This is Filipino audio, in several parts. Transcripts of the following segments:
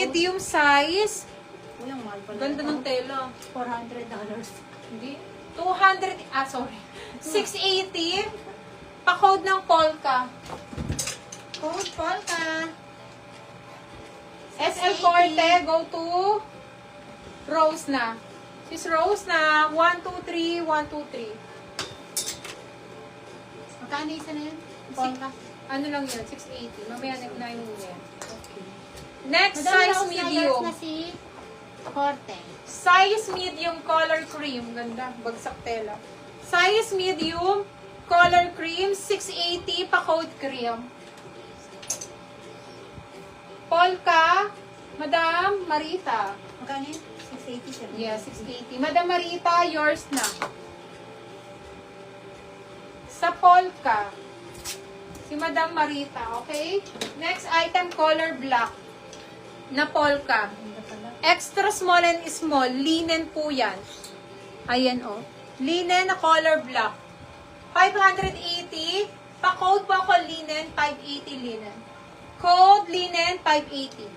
medium size. Uy, ang mahal pala. Ganda ng tela. $400. Hindi. 200, sorry. 680. Pa-code ng Polka. Code Polka. SL Corte, go to Rose na. Sis Rose na. 123, 123. Magkano isa na yun? Polka. Ano lang yun? 680. Mamaya na yung yan. Okay. Next, Madam size Rose na medium. na si Corte. Size medium, color cream. Ganda. Bagsak tela. Size medium, color cream, 680, pa-code cream. Polka, Madam Marita. Magkano yun? 680 sir. Yeah, 680. Madam Marita, yours na. Sa Polka, si Madam Marita, okay? Next item, color black na Polka. Ganda pala. Extra small and small, linen po yan. Ayan o. Linen na color black. 580. Pa-code po ako linen, 580 linen. Code linen, 580.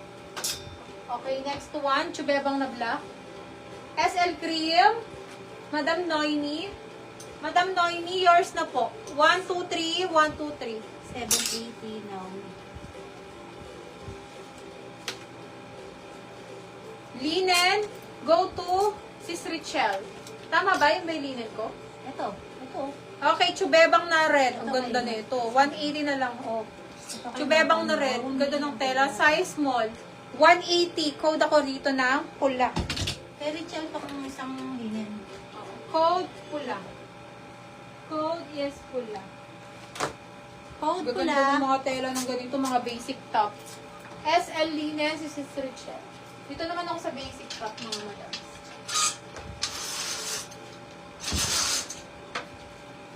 Okay, next one, chubebang na black. SL cream. Madam Noemi. Madam Noemi, yours na po. 123, 123. 780 now. Linen, go to Sis Richelle. Tama ba yung may linen ko? Ito. Okay, chubebang na red. Ang Ito ganda kayo. nito. 180 na lang. Oh. Chubebang na red. Ang ganda ng tela. Size small. 180. Code ako dito na pula. Kay Richelle pa kung isang linen. Code pula. Code is pula. Code Gaganda ng pula. mga tela ng ganito, mga basic tops. SL linen, si Sis Richelle. Dito naman ako sa basic top, mga madams.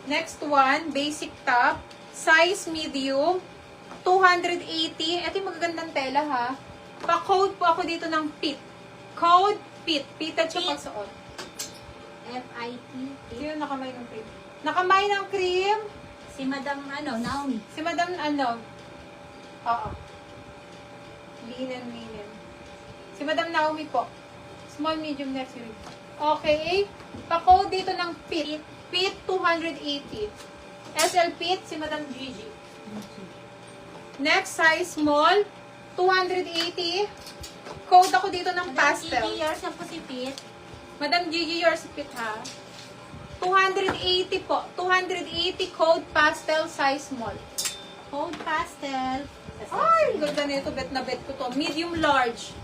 Next one, basic top. Size medium. 280. Ito yung magagandang tela, ha. Pa-code po ako dito ng PIT. Code PIT. PIT at siya pagsuot. FIT. Yun, nakamay ng cream. Nakamay ng cream. Si Madam Naomi. Si Madam, Oo. Linen. Si Madam Naomi po. Small, medium, next week. Okay. Pa-code dito ng PIT. PIT 280. SL PIT, si Madam Gigi. Next, size small. 280. Code ako dito ng pastel. Madam Gigi, yours na po si Pete. Madam Gigi, yours PIT ha. 280 po. 280 code pastel, size small. Code pastel. Ay, ganda nito. Bet na bet ko to. Medium large.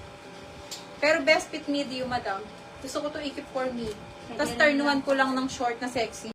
Pero best fit medium, madam. Gusto ko to ikip for me. Tapos turn one ko lang ng short na sexy.